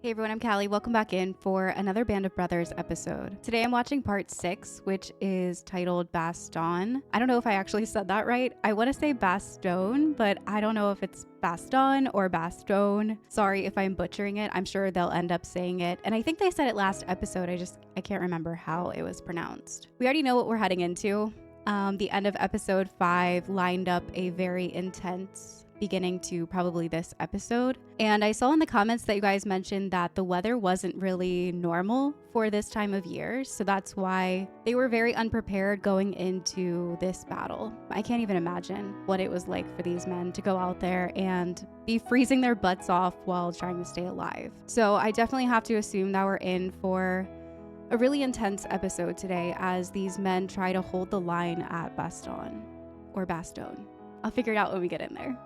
Hey everyone, I'm Callie. Welcome back in for another Band of Brothers episode. Today I'm watching part 6, which is titled Baston. I don't know if I actually said that right. I want to say Baston, but I don't know if it's Baston or Baston. Sorry if I'm butchering it. I'm sure they'll end up saying it. And I think they said it last episode. I can't remember how it was pronounced. We already know what we're heading into. The end of episode 5 lined up a very intense beginning to probably this episode. And I saw in the comments that you guys mentioned that the weather wasn't really normal for this time of year. So that's why they were very unprepared going into this battle. I can't even imagine what it was like for these men to go out there and be freezing their butts off while trying to stay alive. So I definitely have to assume that we're in for a really intense episode today as these men try to hold the line at Baston or Baston. I'll figure it out when we get in there.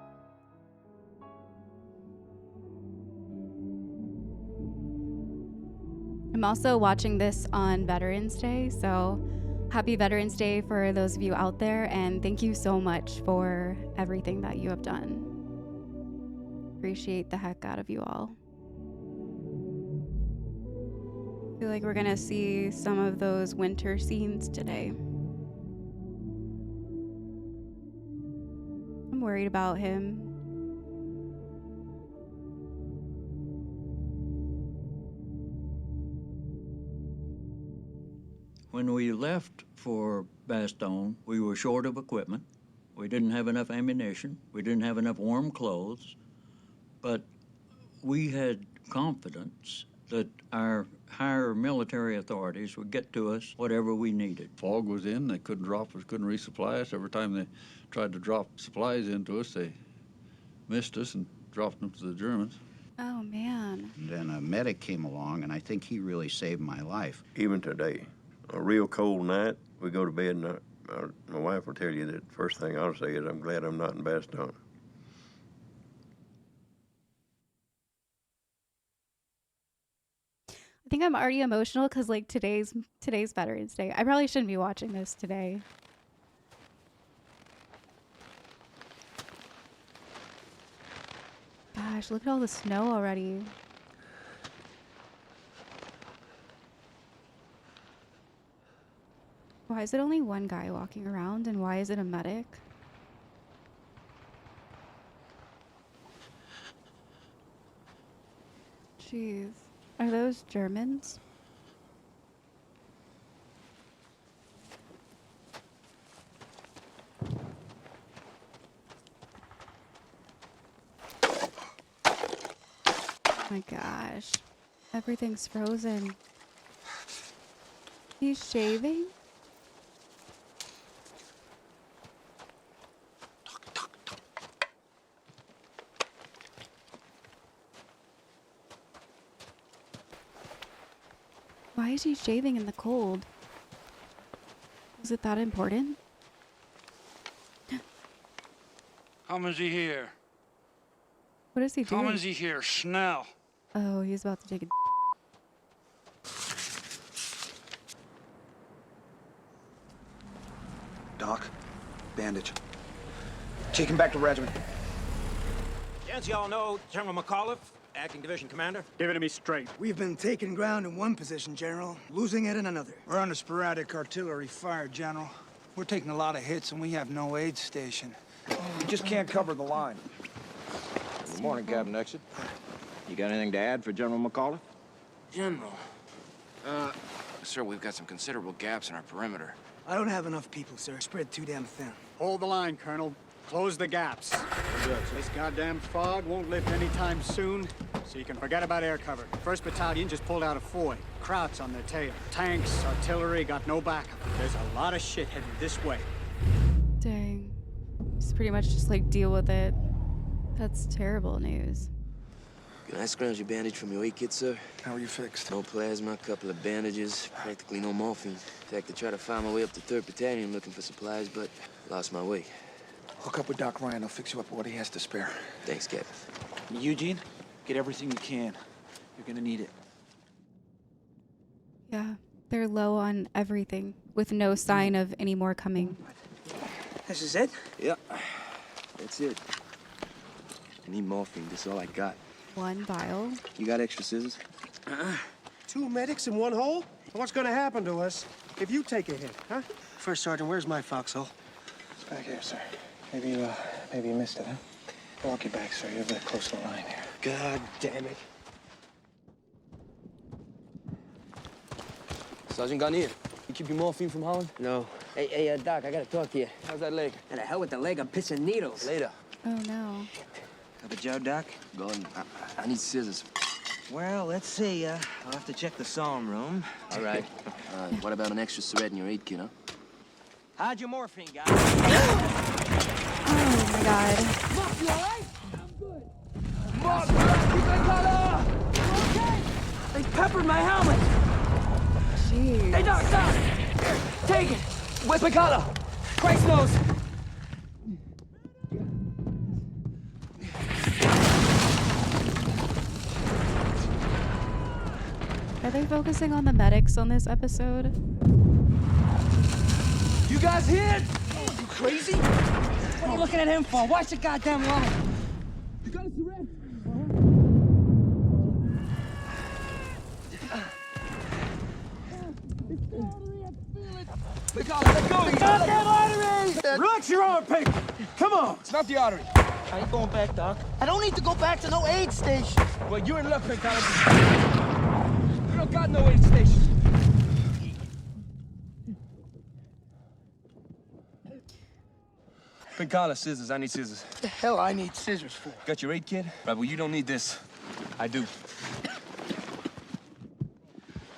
I'm also watching this on Veterans Day, so happy Veterans Day for those of you out there, and thank you so much for everything that you have done. Appreciate the heck out of you all. I feel like we're gonna see some of those winter scenes today. I'm worried about him. When we left for Baston, we were short of equipment. We didn't have enough ammunition. We didn't have enough warm clothes. But we had confidence that our higher military authorities would get to us whatever we needed. Fog was in. They couldn't drop us, couldn't resupply us. Every time they tried to drop supplies into us, they missed us and dropped them to the Germans. Oh, man. And then a medic came along, and I think he really saved my life. Even today, a real cold night, we go to bed, and my wife will tell you that the first thing I'll say is, I'm glad I'm not in Baston. I think I'm already emotional because like today's Veterans Day. I probably shouldn't be watching this today. Gosh, look at all the snow already. Why is it only one guy walking around, and why is it a medic? Jeez. Are those Germans? Oh my gosh. Everything's frozen. He's shaving? Why is he shaving in the cold? Is it that important? Kommen Sie hier. What is he doing? Kommen Sie hier, schnell. Oh, he's about to take a... Doc, bandage. Take him back to regiment. As y'all know, General McAuliffe, acting division commander. Give it to me straight. We've been taking ground in one position, General, losing it in another. We're under sporadic artillery fire, General. We're taking a lot of hits and we have no aid station. We just can't cover the line. Good morning, Captain Exit. You got anything to add for General McAuliffe? General, sir, we've got some considerable gaps in our perimeter. I don't have enough people, sir. Spread too damn thin. Hold the line, Colonel. Close the gaps. This goddamn fog won't lift anytime soon, so you can forget about air cover. 1st Battalion just pulled out of Foy. Krauts on their tail. Tanks, artillery, got no backup. There's a lot of shit headed this way. Dang. Just pretty much just like deal with it. That's terrible news. Can I scrounge your bandage from your aid kit, sir? How are you fixed? No plasma, a couple of bandages, practically no morphine. In fact, I tried to find my way up to 3rd Battalion looking for supplies, but lost my way. Hook up with Doc Ryan. I'll fix you up with what he has to spare. Thanks, Captain. Eugene, get everything you can. You're gonna need it. Yeah, they're low on everything with no sign of any more coming. This is it? Yeah, that's it. I need morphine. That's all I got. 1 vial. You got extra scissors? 2 medics in 1 hole? What's gonna happen to us if you take a hit, huh? First Sergeant, where's my foxhole? It's back here, sir. Maybe you missed it, huh? I'll walk you back, sir. You're very close to the line here. God damn it. Sergeant Garnier, you keep your morphine from Holland? No. Hey, Doc, I gotta talk to you. How's that leg? And the hell with the leg, I'm pissing needles. Later. Oh no. Have a job, Doc? Go on. I need scissors. Well, let's see. I'll have to check the psalm room. All right. What about an extra syringe in your aid kit, huh? How'd your morphine, guys? Oh my god. Mark, you all right? I'm good. Mark, keep my collar! Okay? They peppered my helmet! Jeez. Hey, Doc! Here, take it! Where's my collar? Christ knows! Are they focusing on the medics on this episode? You guys hit? You crazy? What are you looking at him for? Watch the goddamn line. You got a syringe? Let go! The goddamn artery! Relax your arm, pig! Come on! It's not the artery. I ain't going back, Doc. I don't need to go back to no aid station. Well, you're in luck, Picala. You don't got no aid station. Picala, scissors. I need scissors. What the hell I need scissors for? Got your aid kit? Right, well, you don't need this. I do.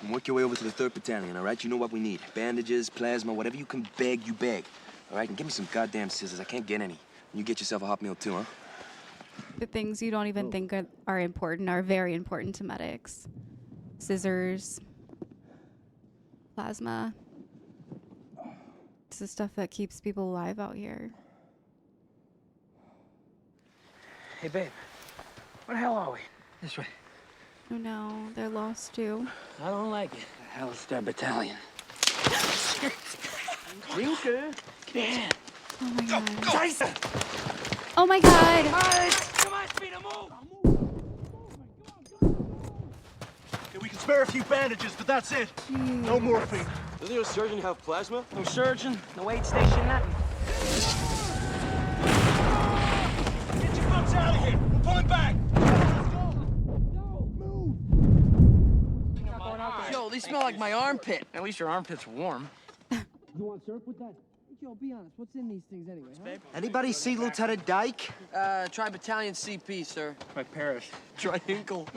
And work your way over to the 3rd Battalion, all right? You know what we need. Bandages, plasma, whatever you can beg, you beg. All right? And give me some goddamn scissors. I can't get any. And you get yourself a hot meal, too, huh? The things you don't even think are important are very important to medics. Scissors, plasma. It's the stuff that keeps people alive out here. Hey, babe. Where the hell are we? This way. Oh no, they're lost too. I don't like it. The hell's their battalion? You good? Yeah. Oh my god. Tyson! Oh my god! Come on, Speed, move! Okay, we can spare a few bandages, but that's it. No morphine. Doesn't your surgeon have plasma? No surgeon, no aid station, nothing. Get your butts out of here. We're pulling back. Yo, they smell like my armpit. At least your armpit's warm. You want syrup with that? Yo, be honest. What's in these things anyway, huh? Anybody see Lieutenant Dyke? Tri-Battalion CP, sir. My parish. Triangle.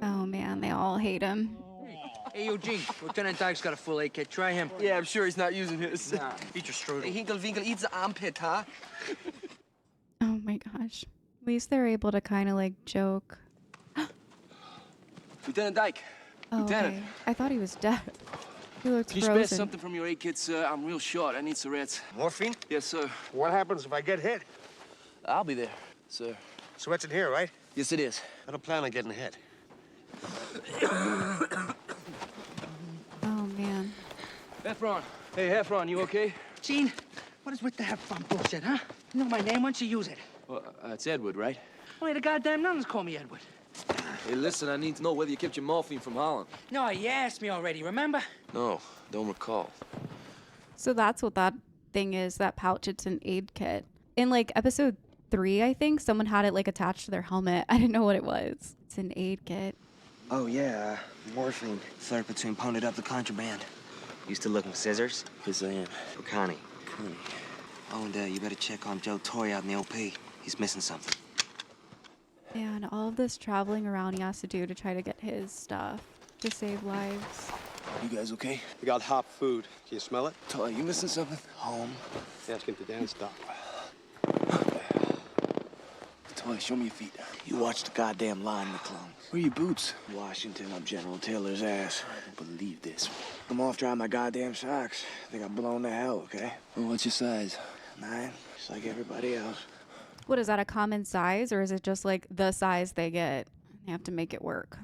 Oh man, they all hate him. Hey, Eugene, Lieutenant Dyke's got a full aid kit. Try him. Yeah, I'm sure he's not using his. Nah. Eat your strudel. Hey, Hinkle Winkle eats the armpit, huh? Oh my gosh. At least they're able to kind of like joke. Lieutenant Dyke. Oh, Lieutenant. okay. I thought he was dead. He looks Can you spare frozen. something from your aid kit, sir? I'm real short. I need syringe. Morphine? Yes, sir. What happens if I get hit? I'll be there, sir. So it's in here, right? Yes, it is. I don't plan on getting hit. Oh man. Heffron. Hey, Heffron, you okay? Gene, what is with the Heffron bullshit, huh? You know my name, why don't you use it? Well, it's Edward, right? Only the goddamn nuns call me Edward. Hey, listen, I need to know whether you kept your morphine from Holland. No, you asked me already, remember? No, don't recall. So that's what that thing is, that pouch. It's an aid kit. In like episode 3, I think, someone had it like attached to their helmet. I didn't know what it was. It's an aid kit. Oh, yeah, morphine. 3rd Platoon pounded up the contraband. You still looking for scissors? Yes, I am. For Connie. Oh, and you better check on Jethoe out in the OP. He's missing something. Yeah, and all of this traveling around he has to do to try to get his stuff to save lives. You guys okay? We got hot food. Can you smell it? Toy, you missing something? Home. Ask him to dance stop. Toy, show me your feet. You watch the goddamn line, McClung. Where are your boots? Washington up General Taylor's ass. I don't believe this. I'm off drying my goddamn socks. I think I'm blown to hell, okay? Well, what's your size? 9, just like everybody else. What, is that a common size, or is it just like the size they get? They have to make it work.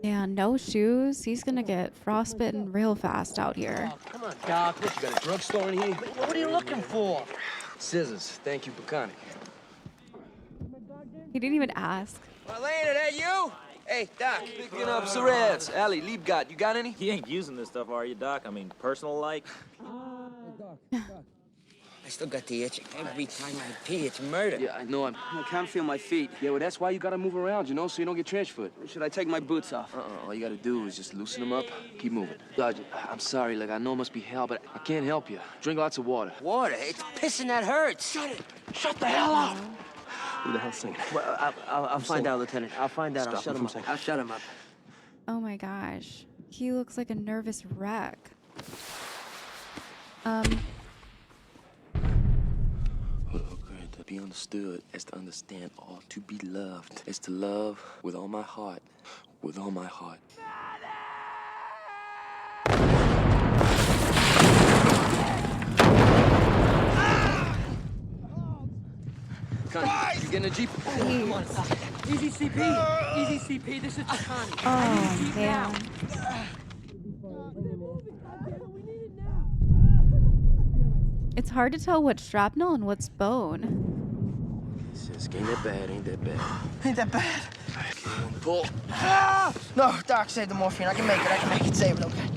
Yeah, no shoes. He's gonna get frostbitten real fast out here. Oh, come on, Doc, what, you got a drugstore in here? What are you looking for? Scissors. Thank you, Pecani. He didn't even ask. Marlena, that you? Hey, Doc. Picking up Sarez. Allie, Liebgott, you got any? You ain't using this stuff, are you, Doc? I mean, personal like? I still got the itch. Every time I pee, it's murder. Yeah, I know. I can't feel my feet. Yeah, well, that's why you gotta move around, you know, so you don't get transferred. Should I take my boots off? All you gotta do is just loosen them up, keep moving. Sergeant, I'm sorry, like, I know it must be hell, but I can't help you. Drink lots of water. Water? It's pissing that hurts. Shut it! Shut the hell up! Who the hell's singing? Well, I'll find out, Lieutenant. I'll find out. I'll shut him up. I'll shut him up. Oh my gosh. He looks like a nervous wreck. To be understood is to understand all. To be loved is to love with all my heart. With all my heart. Connie, you getting a Jeep? Come on. Easy CP. Easy CP. This is Connie. Oh, damn. It's hard to tell what's shrapnel and what's bone. Sis, ain't that bad, ain't that bad. Ain't that bad? Pull. Ah! No, Doc, save the morphine. I can make it. Save it, okay?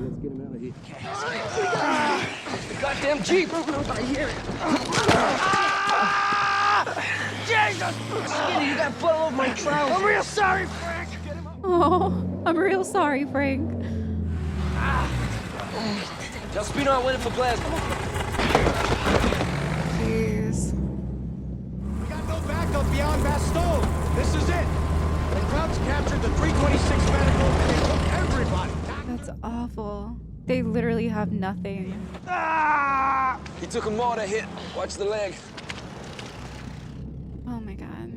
Let's get him out of here. The goddamn Jeep! I hear it. Jesus! Skinny, you got blood all over my trousers. I'm real sorry, Frank. Oh, I'm real sorry, Frank. Tell Spino I went in for plasma. Jeez. We got no backup beyond Bastogne. This is it. The Krauts captured the 326 medical and they took everybody. That's awful. They literally have nothing. He took a mortar hit. Watch the leg. Oh my god.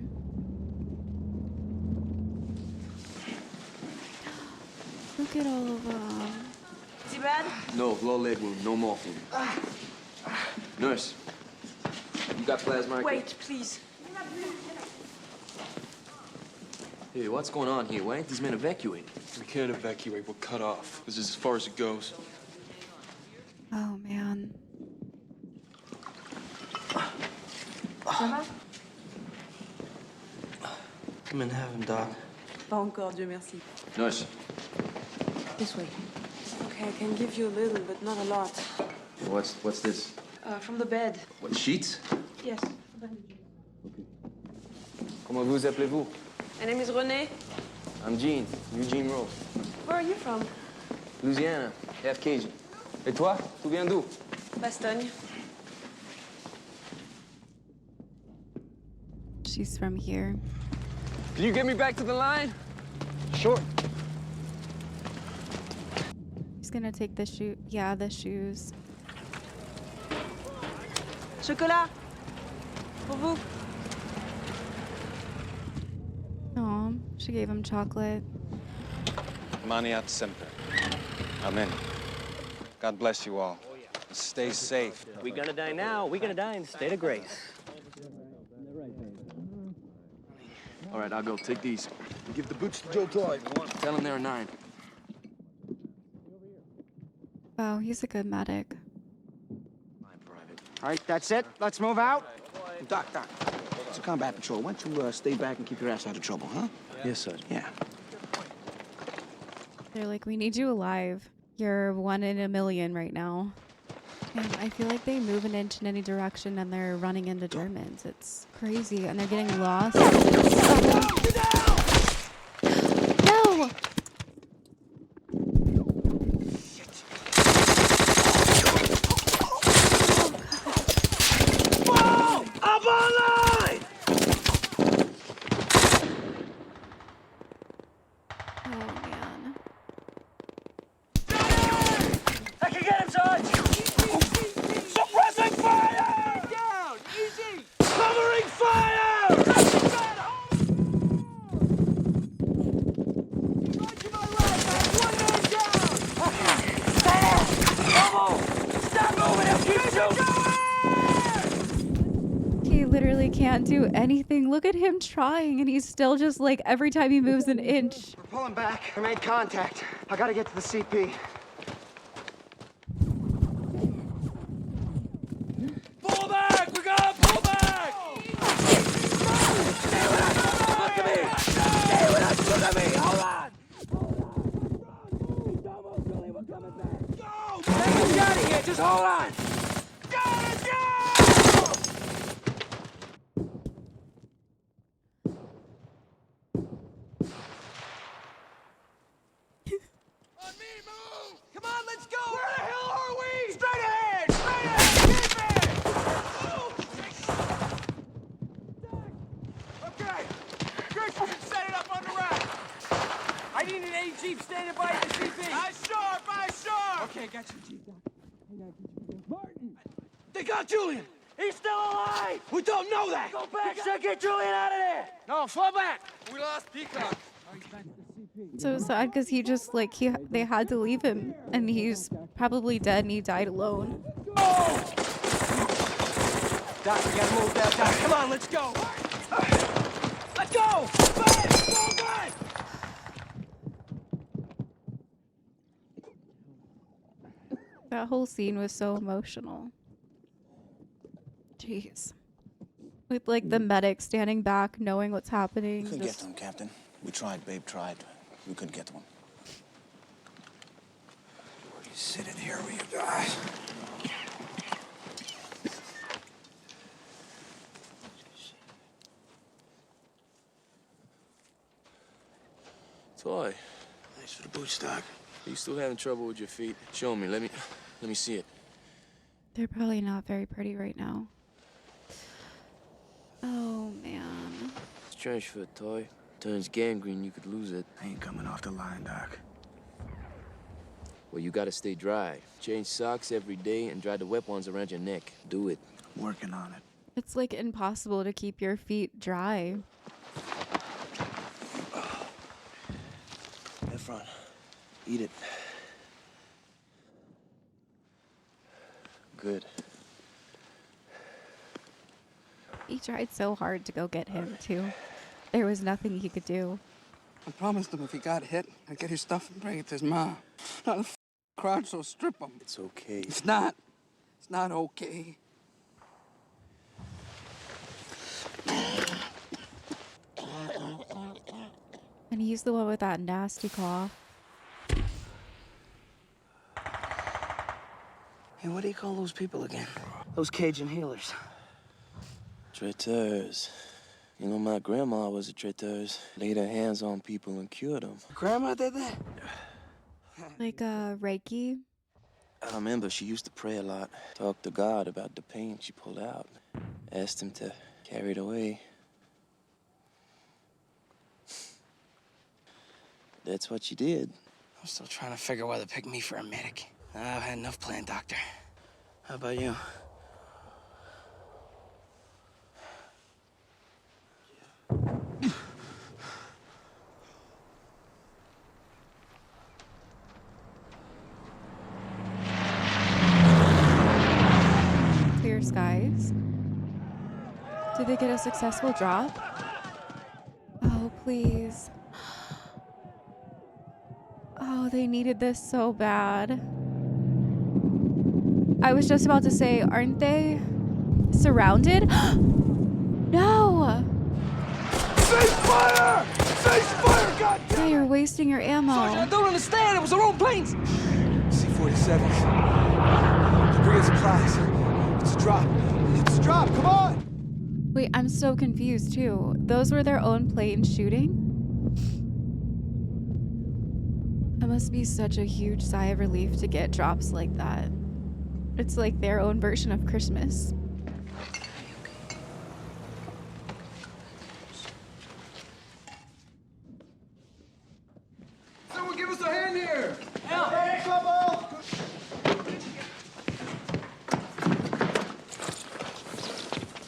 Look at all of them. Is he bad? No, low leg wound, no morphine. Nurse, you got plasma? Wait, please. Hey, what's going on here? Why ain't these men evacuated? We can't evacuate. We're cut off. This is as far as it goes. Oh man. Come and have him, Doc. Pas encore, Dieu merci. Nurse. This way. Okay, I can give you a little, but not a lot. What's this? From the bed. What, sheets? Yes. Comment vous appelez-vous? My name is René. I'm Gene, Eugene Rose. Where are you from? Louisiana, half Cajun. Et toi? Tu viens d'où? Bastogne. She's from here. Can you get me back to the line? Sure. He's gonna take the shoe. Yeah, the shoes. Chocolat. Pour vous. Oh, she gave him chocolate. Maniat semper. Amen. God bless you all. Stay safe. We're gonna die now. We're gonna die in the state of grace. All right, I'll go. Take these. Give the boots to Jethoe. Tell him there are 9. Wow, he's a good medic. All right, that's it. Let's move out. Doc. It's a combat patrol. Why don't you stay back and keep your ass out of trouble, huh? Yes, sir. Yeah. They're like, we need you alive. You're 1 in a million right now. And I feel like they move an inch in any direction and they're running into Germans. It's crazy. And they're getting lost. No! Whoa! Up online! Oh, man. I can get him, Sarge! Suppressing fire! Down! Easy! Covering fire! He literally can't do anything. Look at him trying, and he's still just like every time he moves an inch. We're pulling back. I made contact. I gotta get to the CP. Pull back! We gotta pull back! hold on! Come on, let's go! Where the hell are we? Straight ahead! Straight ahead! Okay! Christian, set it up on the rack! I need an A Jeep standing by at the CP! Eyes sharp! Eyes sharp! Okay, got you, Jeep. Martin! They got Julian! He's still alive! We don't know that! Go back! Get Julian out of there! No, fall back! We lost Peacock. So sad because he just like they had to leave him and he's probably dead and he died alone. Oh! Doc, we gotta move that down. Come on, let's go! Let's go! Back! Go back! That whole scene was so emotional. Jeez. With like the medic standing back, knowing what's happening. We couldn't get to him, Captain. We tried, Babe tried. We couldn't get to him. You sit in here where you die. Toy. Thanks for the boots, Doc. You still having trouble with your feet? Show me. Let me see it. They're probably not very pretty right now. Oh man. Strange for a toy. Turns gangrene, you could lose it. I ain't coming off the line, Doc. Well, you gotta stay dry. Change socks every day and dry the wet ones around your neck. Do it. Working on it. It's like impossible to keep your feet dry. Efron, eat it. Good. He tried so hard to go get him too. There was nothing he could do. I promised him if he got hit, I'd get his stuff and bring it to his mom. Not a crowd, so strip him. It's okay. It's not. It's not okay. And he's the one with that nasty cough. Hey, what do you call those people again? Those Cajun healers. Traiteurs. You know, my grandma was a traiteur. Laid her hands on people and cured them. Grandma did that? Like Reiki? I remember she used to pray a lot. Talk to God about the pain she pulled out. Asked him to carry it away. That's what she did. I'm still trying to figure why they picked me for a medic. I've had enough playing doctor. How about you? Clear skies. Did they get a successful drop? Oh, please. Oh, they needed this so bad. I was just about to say, aren't they surrounded? No! Cease fire! Cease fire, goddammit! Yeah, you're wasting your ammo. Sergeant, I don't understand. It was our own planes. C-47s. Debris and supplies. It's a drop. It's a drop. Come on! Wait, I'm so confused too. Those were their own planes shooting? That must be such a huge sigh of relief to get drops like that. It's like their own version of Christmas. Someone give us a hand here! Help! Hey, trouble!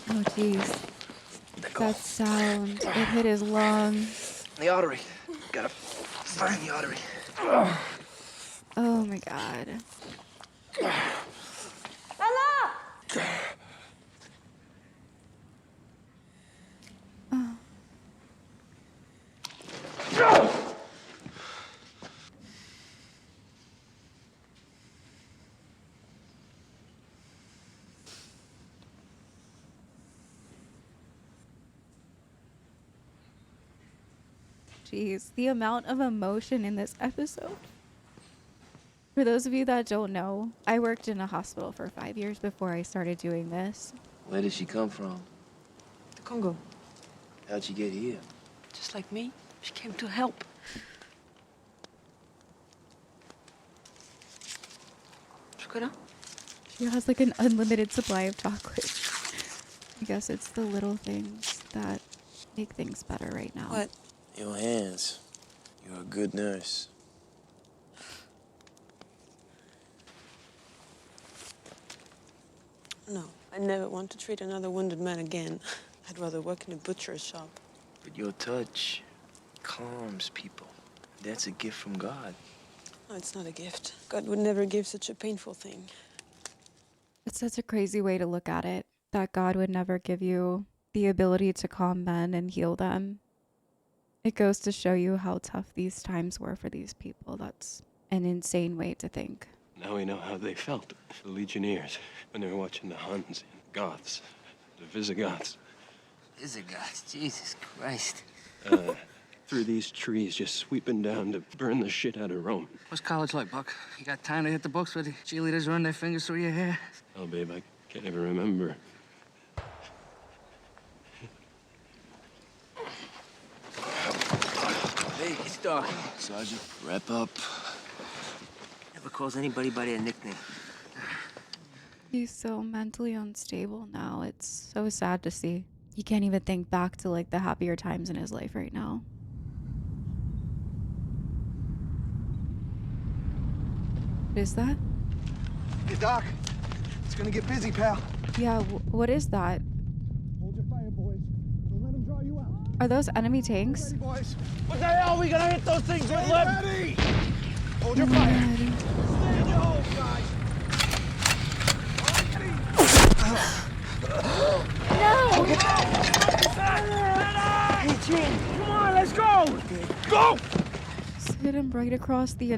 Oh, jeez. That sound. It hit his lung. The artery. Gotta find the artery. Oh my god. Jeez, the amount of emotion in this episode. For those of you that don't know, I worked in a hospital for 5 years before I started doing this. Where did she come from? The Congo. How'd she get here? Just like me. She came to help. Chocolat? She has like an unlimited supply of chocolate. I guess it's the little things that make things better right now. What? Your hands. You're a good nurse. No, I never want to treat another wounded man again. I'd rather work in a butcher's shop. But your touch calms people. That's a gift from God. No, it's not a gift. God would never give such a painful thing. It's such a crazy way to look at it, that God would never give you the ability to calm men and heal them. It goes to show you how tough these times were for these people. That's an insane way to think. Now we know how they felt, the Legionnaires, when they were watching the Huns and Goths, the Visigoths. Visigoths, Jesus Christ. Through these trees, just sweeping down to burn the shit out of Rome. What's college like, Buck? You got time to hit the books where the cheerleaders run their fingers through your hair? Oh, babe, I can't even remember. Hey, it's dark. Sergeant, wrap up. Never calls anybody by their nickname. He's so mentally unstable now. It's so sad to see. He can't even think back to like the happier times in his life right now. What is that? Hey, Doc. It's gonna get busy, pal. Yeah, what is that? Hold your fire, boys. Don't let them draw you out. Are those enemy tanks? Ready, boys? What the hell are we gonna hit those things with? Ready! Hold your fire. Stay in your holes, guys. No! Hey, Gene, come on, let's go! Go! Just hit him right across the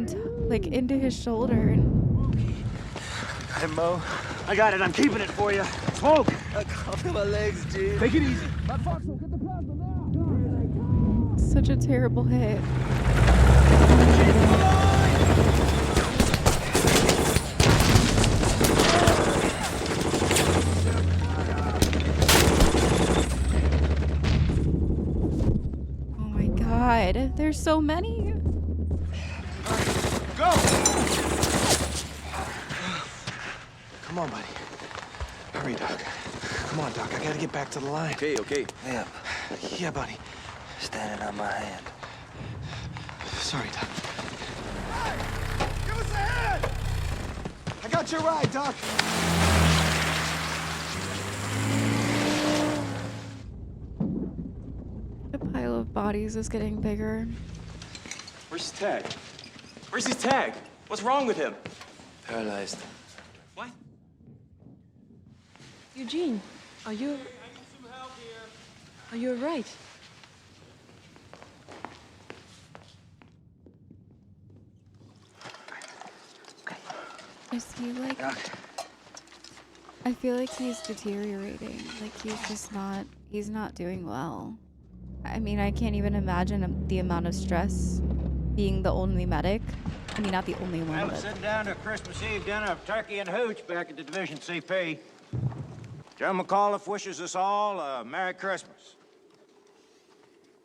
like into his shoulder. And Got it, Mo. I got it. I'm keeping it for you. Smoke! I can't feel my legs, Gene. Take it easy. My Foxhole, get the plasma now. such a terrible hit. God, there's so many. Go! Come on, buddy. Hurry, Doc. Come on, Doc. I gotta get back to the line. Okay. Yeah. Yeah, buddy. Standing on my hand. Sorry, Doc. Hey! Give us a hand! I got your ride, Doc. The pile of bodies is getting bigger. Where's his tag? Where's his tag? What's wrong with him? Paralyzed. What? Eugene, are you all right? Is he like... I feel like he's deteriorating. Like he's not doing well. I mean, I can't even imagine the amount of stress being the only medic. I mean, not the only one, Well, but... sitting down to a Christmas Eve dinner of turkey and hooch back at the Division CP. General McAuliffe wishes us all a Merry Christmas.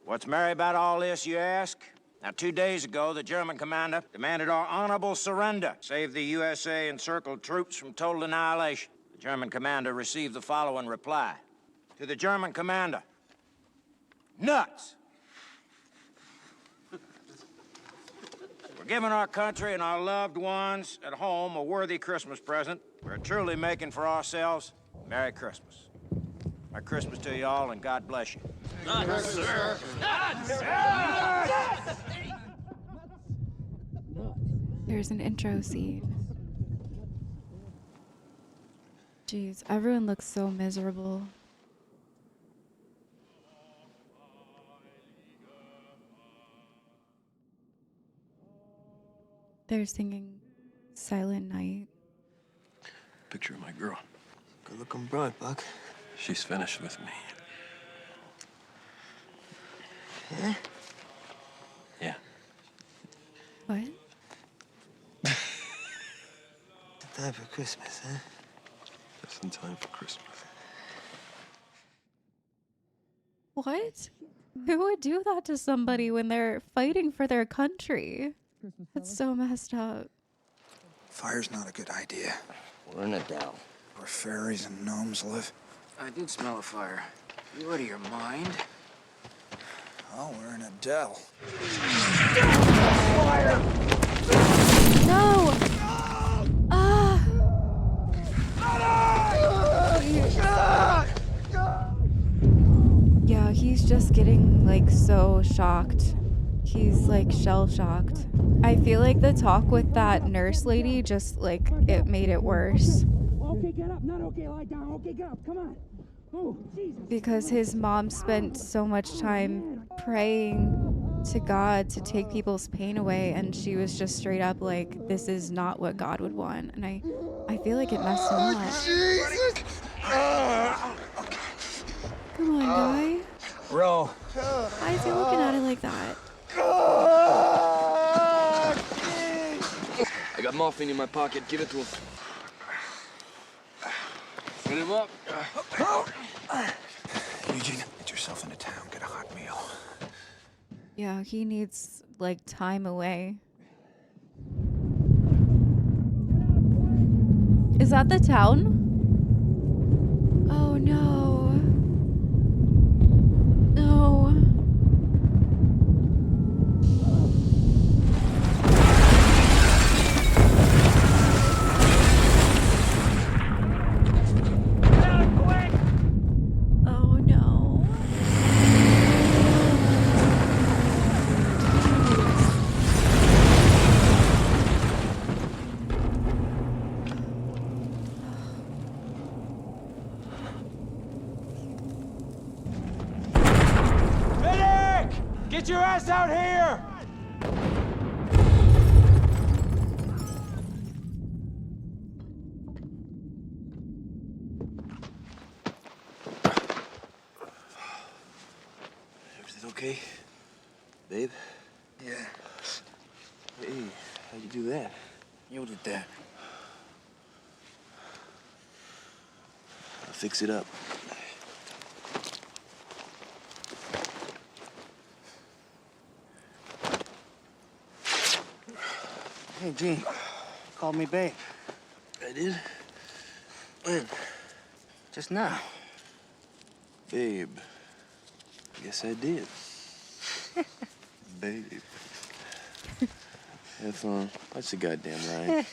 What's merry about all this, you ask? Now, 2 days ago, the German commander demanded our honorable surrender, save the USA encircled troops from total annihilation. The German commander received the following reply. To the German commander, nuts! We're giving our country and our loved ones at home a worthy Christmas present. We're truly making for ourselves Merry Christmas. Merry Christmas to you all, and God bless you. Nuts, sir! Nuts! There's an intro scene. Jeez, everyone looks so miserable. They're singing Silent Night. Picture of my girl. Good-looking broad, Buck. She's finished with me. Yeah? Yeah. What? time for Christmas, huh? Just in time for Christmas. What? Who would do that to somebody when they're fighting for their country? That's so messed up. Fire's not a good idea. We're in a dell. Where fairies and gnomes live. I did smell a fire. You out of your mind? Oh, we're in a dell. No! Yeah, he's just getting like so shocked. He's like shell shocked. I feel like the talk with that nurse lady just like it made it worse. Okay, get up. Not okay, lie down. Okay, get up. Come on. Oh, Jesus. Because his mom spent so much time praying to God to take people's pain away, and she was just straight up like, this is not what God would want. And I feel like it messed him up. Come on, guy. Roll. Why is he looking at it like that? I got morphine in my pocket. Give it to him. Get him up. Eugene, get yourself into town. Get a hot meal. Yeah, he needs like time away. Is that the town? Oh no. No. Oh no. Medic! Get your ass out here! Everything okay? Babe? Yeah. Hey, how'd you do that? You did that. I'll fix it up. Hey, Gene. You called me babe. I did? When? Just now. Babe. Yes, I did. Babe. Have fun. That's the goddamn right.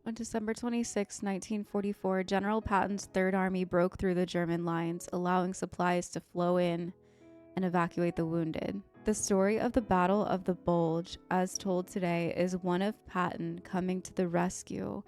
On December 26, 1944, General Patton's Third Army broke through the German lines, allowing supplies to flow in and evacuate the wounded. The story of the Battle of the Bulge, as told today, is one of Patton coming to the rescue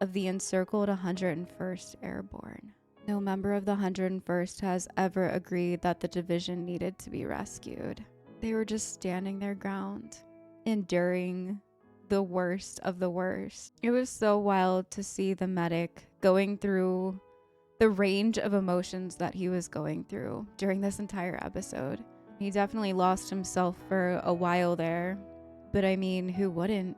of the encircled 101st Airborne. No member of the 101st has ever agreed that the division needed to be rescued. They were just standing their ground, enduring the worst of the worst. It was so wild to see the medic going through the range of emotions that he was going through during this entire episode. He definitely lost himself for a while there, but I mean, who wouldn't?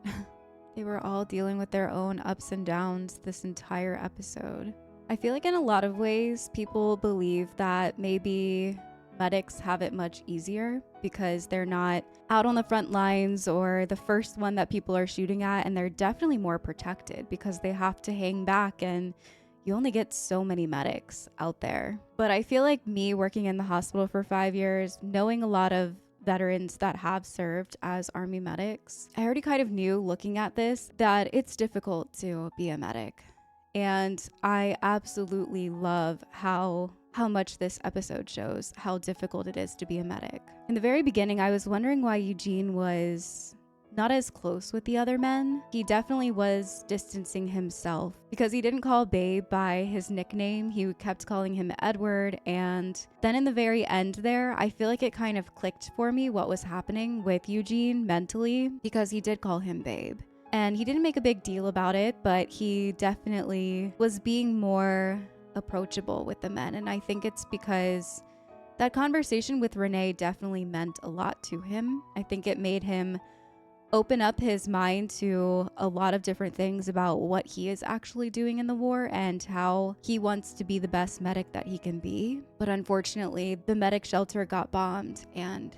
They were all dealing with their own ups and downs this entire episode. I feel like in a lot of ways, people believe that maybe medics have it much easier because they're not out on the front lines or the first one that people are shooting at, and they're definitely more protected because they have to hang back, and you only get so many medics out there. But I feel like me working in the hospital for 5 years, knowing a lot of veterans that have served as Army medics, I already kind of knew looking at this that it's difficult to be a medic. And I absolutely love how much this episode shows how difficult it is to be a medic. In the very beginning, I was wondering why Eugene was not as close with the other men. He definitely was distancing himself because he didn't call Babe by his nickname. He kept calling him Edward. And then in the very end there, I feel like it kind of clicked for me what was happening with Eugene mentally, because he did call him Babe. And he didn't make a big deal about it, but he definitely was being more approachable with the men. And I think it's because That conversation with Renee definitely meant a lot to him. I think it made him open up his mind to a lot of different things about what he is actually doing in the war and how he wants to be the best medic that he can be. But unfortunately, the medic shelter got bombed and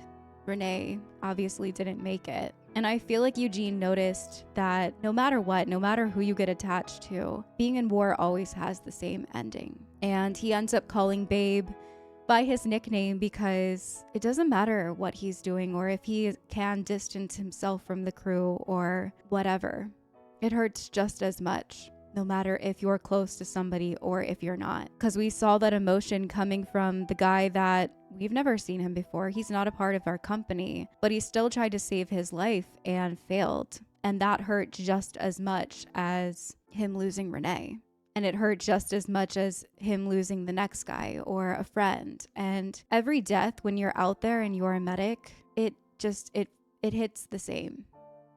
Renee obviously didn't make it. And I feel like Eugene noticed that no matter what, no matter who you get attached to, being in war always has the same ending. And he ends up calling Babe by his nickname because it doesn't matter what he's doing or if he can distance himself from the crew or whatever. It hurts just as much, no matter if you're close to somebody or if you're not. Because we saw that emotion coming from the guy that we've never seen him before. He's not a part of our company, but he still tried to save his life and failed. And that hurt just as much as him losing Renee. And it hurt just as much as him losing the next guy or a friend. And every death when you're out there and you're a medic, it hits the same.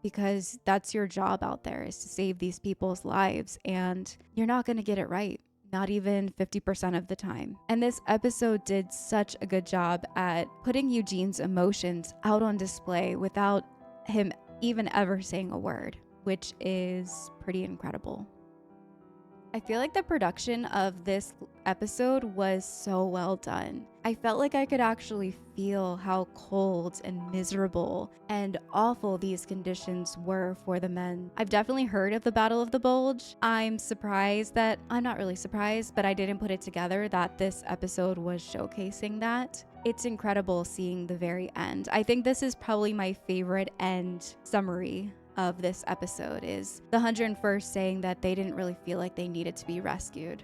Because that's your job out there, is to save these people's lives. And you're not going to get it right. Not even 50% of the time. And this episode did such a good job at putting Eugene's emotions out on display without him even ever saying a word, which is pretty incredible. I feel like the production of this episode was so well done. I felt like I could actually feel how cold and miserable and awful these conditions were for the men. I've definitely heard of the Battle of the Bulge. I'm not really surprised, but I didn't put it together that this episode was showcasing that. It's incredible seeing the very end. I think this is probably my favorite end summary of this episode, is the 101st saying that they didn't really feel like they needed to be rescued.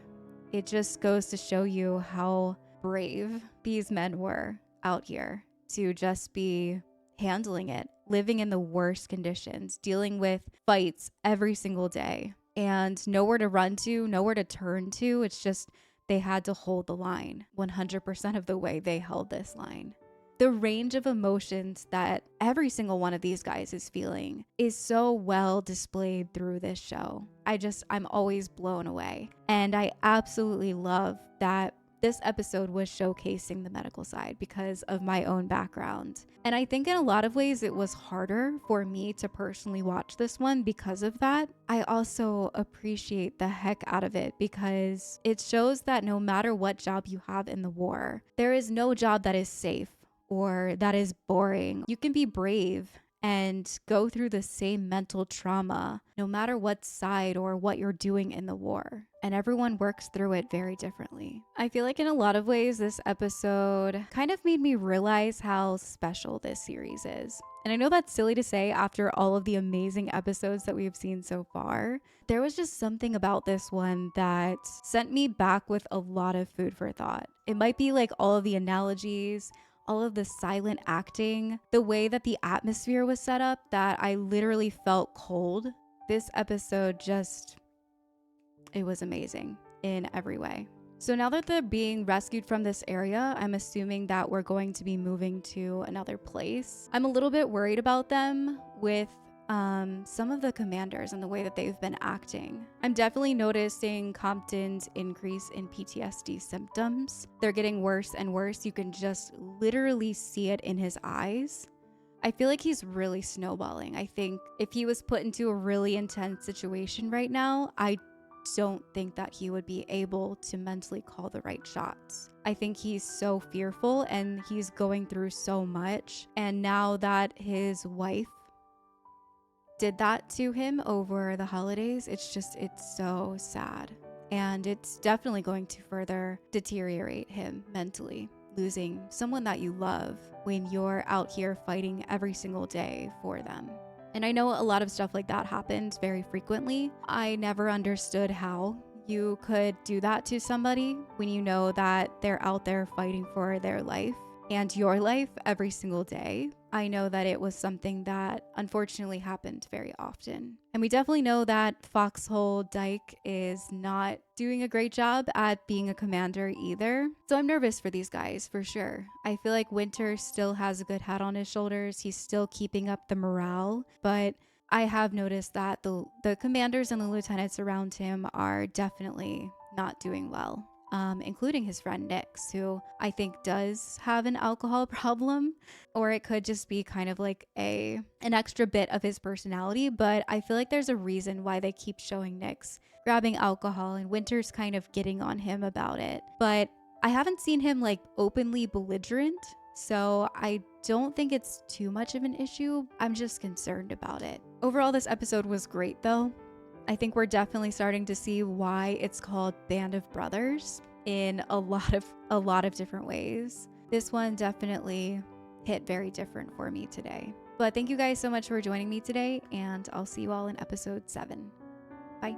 It just goes to show you how brave these men were out here to just be handling it, living in the worst conditions, dealing with fights every single day, and nowhere to run to, nowhere to turn to. It's just they had to hold the line 100% of the way. They held this line. The range of emotions that every single one of these guys is feeling is so well displayed through this show. I'm always blown away. And I absolutely love that this episode was showcasing the medical side because of my own background. And I think in a lot of ways it was harder for me to personally watch this one because of that. I also appreciate the heck out of it because it shows that no matter what job you have in the war, there is no job that is safe or that is boring. You can be brave and go through the same mental trauma no matter what side or what you're doing in the war. And everyone works through it very differently. I feel like in a lot of ways, this episode kind of made me realize how special this series is. And I know that's silly to say after all of the amazing episodes that we've seen so far. There was just something about this one that sent me back with a lot of food for thought. It might be like all of the analogies, all of the silent acting, the way that the atmosphere was set up, that I literally felt cold. This episode it was amazing in every way. So now that they're being rescued from this area, I'm assuming that we're going to be moving to another place. I'm a little bit worried about them with some of the commanders and the way that they've been acting. I'm definitely noticing Compton's increase in PTSD symptoms. They're getting worse and worse. You can just literally see it in his eyes. I feel like he's really snowballing. I think if he was put into a really intense situation right now, I don't think that he would be able to mentally call the right shots. I think he's so fearful and he's going through so much. And now that his wife did that to him over the holidays, it's so sad. And it's definitely going to further deteriorate him mentally, losing someone that you love when you're out here fighting every single day for them. And I know a lot of stuff like that happens very frequently. I never understood how you could do that to somebody when you know that they're out there fighting for their life and your life every single day. I know that it was something that unfortunately happened very often. And we definitely know that Foxhole Dyke is not doing a great job at being a commander either. So I'm nervous for these guys for sure. I feel like Winter still has a good head on his shoulders. He's still keeping up the morale, but I have noticed that the commanders and the lieutenants around him are definitely not doing well. including his friend Nix, who I think does have an alcohol problem, or it could just be kind of like an extra bit of his personality. But I feel like there's a reason why they keep showing Nix grabbing alcohol and Winter's kind of getting on him about it. But I haven't seen him like openly belligerent, so I don't think it's too much of an issue. I'm just concerned about it. Overall, this episode was great though. I think we're definitely starting to see why it's called Band of Brothers in a lot of different ways. This one definitely hit very different for me today. But thank you guys so much for joining me today, and I'll see you all in episode 7. Bye.